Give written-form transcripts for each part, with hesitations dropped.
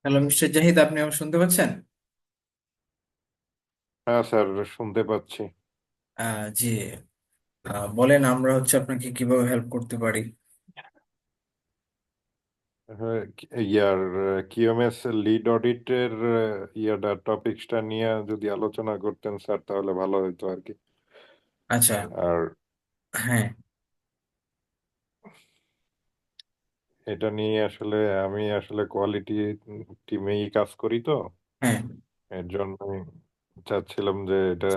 Hello mister Zahid, আপনি আমার শুনতে পাচ্ছেন? হ্যাঁ স্যার, শুনতে পাচ্ছি। জি। বলেন, আমরা আপনাকে কিভাবে হেল্প করতে পারি? হ্যাঁ, ইয়ার কিউএমএস লিড অডিটের ইয়াটা টপিকসটা নিয়ে যদি আলোচনা করতেন স্যার, তাহলে ভালো হতো আর কি। আচ্ছা। আর হ্যাঁ। এটা নিয়ে আসলে আমি আসলে কোয়ালিটি টিমেই কাজ করি তো, হ্যাঁ। এর জন্য চাচ্ছিলাম যে এটা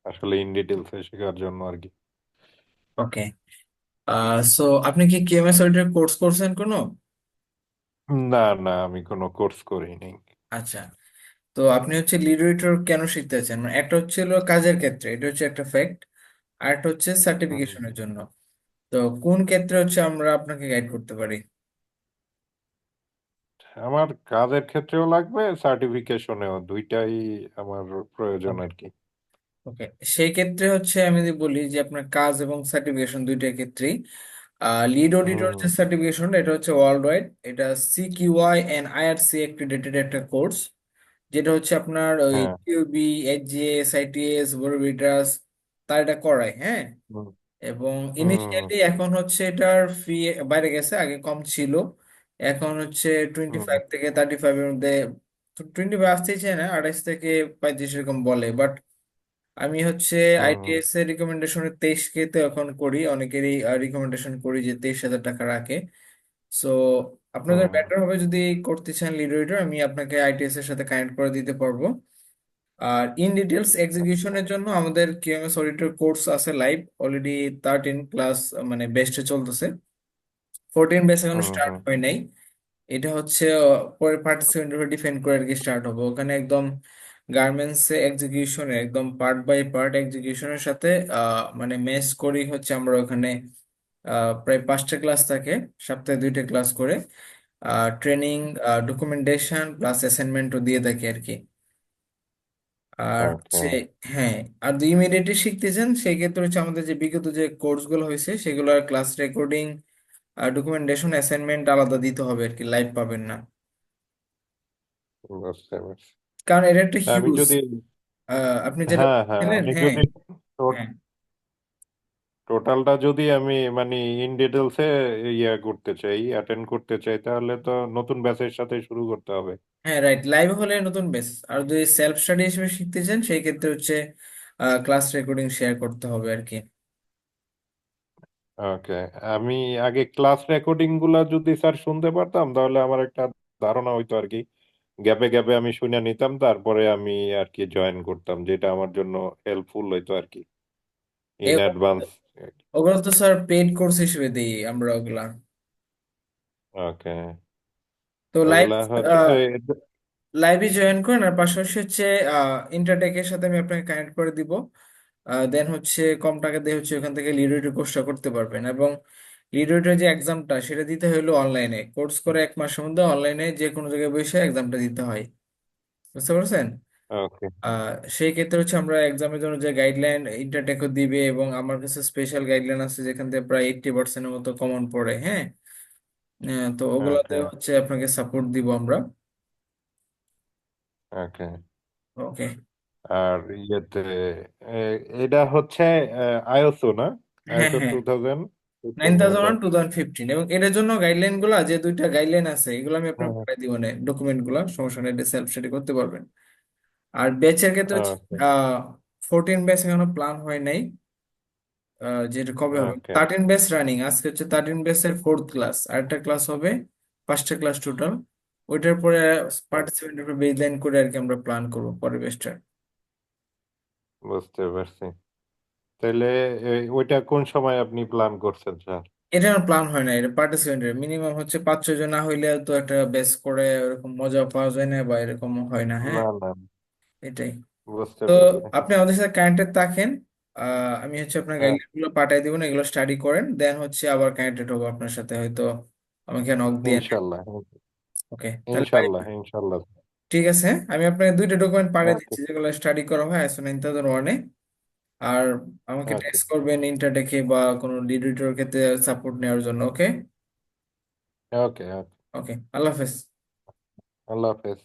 আসলে ইন ডিটেলস শেখার জন্য আর কি। ওকে। সো আপনি কি কেএমএস অডিটর কোর্স করছেন কোনো? না না, আমি কোনো কোর্স করিনি। আচ্ছা। তো আপনি লিড অডিটর কেন শিখতে চান? মানে একটা হলো কাজের ক্ষেত্রে, এটা একটা ফ্যাক্ট। আর একটা হুম, সার্টিফিকেশনের জন্য। তো কোন ক্ষেত্রে আমরা আপনাকে গাইড করতে পারি? আমার কাজের ক্ষেত্রেও লাগবে, সার্টিফিকেশনেও, দুইটাই আমার প্রয়োজন ওকে। আর কি। ওকে। সেই ক্ষেত্রে আমি যদি বলি যে আপনার কাজ এবং সার্টিফিকেশন দুইটার ক্ষেত্রেই লিড হুম অডিটর যে হুম। সার্টিফিকেশন, এটা ওয়ার্ল্ড ওয়াইড। এটা সিকিউআই এন্ড আইআরসি অ্যাক্রিডিটেড একটা কোর্স, যেটা আপনার ওই হ্যাঁ। টিউবি, এইচজিএস, আইটিএস, বোরোভিটাস তার এটা করায়, হ্যাঁ। হুম এবং হুম ইনিশিয়ালি এখন এটার ফি বাইরে গেছে, আগে কম ছিল। এখন 25 হুম থেকে 35 এর মধ্যে। 25 আসতেই চায় না, 28 থেকে 35 এরকম বলে, বাট আমি হুম আইটিএস এর রিকমেন্ডেশনে 23K তে এখন করি, অনেকেরই রিকমেন্ডেশন করি যে 23,000 টাকা রাখে। সো আপনাদের হুম। বেটার হবে যদি করতে চান লিড রিডার, আমি আপনাকে আইটিএস এর সাথে কানেক্ট করে দিতে পারবো। আর ইন ডিটেলস এক্সিকিউশনের জন্য আমাদের কিউএমএস অডিটর কোর্স আছে লাইভ অলরেডি। 13 ক্লাস মানে বেস্টে চলতেছে। 14 ব্যাচ এখনো হুম স্টার্ট হুম। হয় নাই। এটা পরে পার্টিসিপেন্ট ডিফেন্ড করে আর কি স্টার্ট হবে ওখানে একদম। গার্মেন্টস এক্সিকিউশনে একদম পার্ট বাই পার্ট এক্সিকিউশনের সাথে মানে মেস করি আমরা ওখানে। প্রায় 5টা ক্লাস থাকে, সপ্তাহে 2টা ক্লাস করে। ট্রেনিং, ডকুমেন্টেশন প্লাস অ্যাসাইনমেন্টও দিয়ে থাকি আর কি। আর ওকে। হ্যাঁ। আর যদি ইমিডিয়েটলি শিখতে চান সেই ক্ষেত্রে আমাদের যে বিগত যে কোর্সগুলো হয়েছে সেগুলোর ক্লাস রেকর্ডিং, ডকুমেন্টেশন, অ্যাসাইনমেন্ট আলাদা দিতে হবে আর কি, লাইভ পাবেন না। বুঝতে পারছি। কারণ এটা একটা তা আমি হিউজ। যদি, আপনি যেটা হ্যাঁ হ্যাঁ, বলছিলেন, আমি হ্যাঁ। যদি হ্যাঁ। টোটালটা যদি আমি মানে ইন ডিটেলসে ইয়ে করতে চাই, অ্যাটেন্ড করতে চাই, তাহলে তো নতুন ব্যাচের সাথে শুরু করতে হবে। হ্যাঁ, রাইট, লাইভ হলে নতুন বেস। আর যদি সেলফ স্টাডি হিসেবে শিখতে চান সেই ক্ষেত্রে ক্লাস রেকর্ডিং শেয়ার করতে হবে আর কি। ওকে। আমি আগে ক্লাস রেকর্ডিং গুলা যদি স্যার শুনতে পারতাম, তাহলে আমার একটা ধারণা হইতো আর কি। গ্যাপে গ্যাপে আমি শুনে নিতাম, তারপরে আমি আর কি জয়েন করতাম, যেটা আমার জন্য হেল্পফুল হইতো আর কি, ইন এ- অ্যাডভান্স। ওগুলো তো স্যার পেইড কোর্স হিসেবে দিই আমরা ওগুলা। ওকে। তো লাইভ ওগুলা হচ্ছে লাইভে জয়েন করেন, আর পাশাপাশি ইন্টারটেকের সাথে আমি আপনাকে কানেক্ট করে দিব। দেন কম টাকা দিয়ে ওখান থেকে লিডারেটর কোর্সটা করতে পারবেন। এবং লিডারেটর যে এক্সামটা সেটা দিতে হলো অনলাইনে, কোর্স করে 1 মাসের মধ্যে অনলাইনে যে কোনো জায়গায় বসে এক্সামটা দিতে হয়। বুঝতে পারছেন? ওকে আহ সেই ক্ষেত্রে আমরা এক্সামের জন্য যে গাইডলাইন ইন্টারটেকও দিবে, এবং আমার কাছে স্পেশাল গাইডলাইন আছে যেখান থেকে প্রায় 80%-এর মতো কমন পড়ে, হ্যাঁ। তো ওগুলাতে ওকে আপনাকে সাপোর্ট দিব আমরা। ওকে। ওকে। আর ইয়েতে এটা হচ্ছে আইএসও না? হ্যাঁ, আইএসও হ্যাঁ। 2015 9001, এগুলা। 2015, এবং এটার জন্য গাইডলাইন গুলা, যে দুইটা গাইডলাইন আছে এগুলো আমি আপনার হ্যাঁ। পাঠিয়ে দিব, মানে ডকুমেন্ট গুলা, সমস্যা নেই, সেলফ স্টাডি করতে পারবেন। আর ব্যাচের ক্ষেত্রে ওকে 14 ব্যাচ এখনো প্ল্যান হয় নাই। যেটা কবে হবে, ওকে 13 ব্যাচ রানিং, আজকে 13 ব্যাচের 4th ক্লাস, আরেকটা ক্লাস হবে, 5টা ক্লাস টোটাল। ওইটার পরে পার্টিসিপেন্টের উপর বেসলাইন করে আর কি আমরা প্ল্যান করবো পরের ব্যাচটা। বুঝতে পারছি। তাহলে ওইটা কোন সময় আপনি প্ল্যান করছেন স্যার? এটা প্ল্যান হয় না, এটা পার্টিসিপেন্টের মিনিমাম 5-6 জন না হইলে তো একটা ব্যাচ করে ওরকম মজা পাওয়া যায় না, বা এরকম হয় না, হ্যাঁ। না না, এটাই। বুঝতে তো পারছি। আপনি আমাদের সাথে কানেক্টেড থাকেন। আমি আপনার হ্যাঁ, গাইডলাইন গুলো পাঠিয়ে দিব, না এগুলো স্টাডি করেন, দেন আবার কানেক্টেড হবো আপনার সাথে, হয়তো আমাকে নক দিয়ে নেন। ইনশাল্লাহ। ওকে, তাহলে ভাই, ইনশাল্লাহ ইনশাল্লাহ। ঠিক আছে, হ্যাঁ? আমি আপনাকে দুইটা ডকুমেন্ট পাঠিয়ে ওকে দিচ্ছি যেগুলো স্টাডি করা হয় ISO 9001-এ। আর আমাকে ওকে টেক্সট করবেন ইন্টারটেকে বা কোনো লিডারেটর ক্ষেত্রে সাপোর্ট নেওয়ার জন্য। ওকে। ওকে। ওকে, আল্লাহ হাফেজ। আল্লাহ হাফেজ।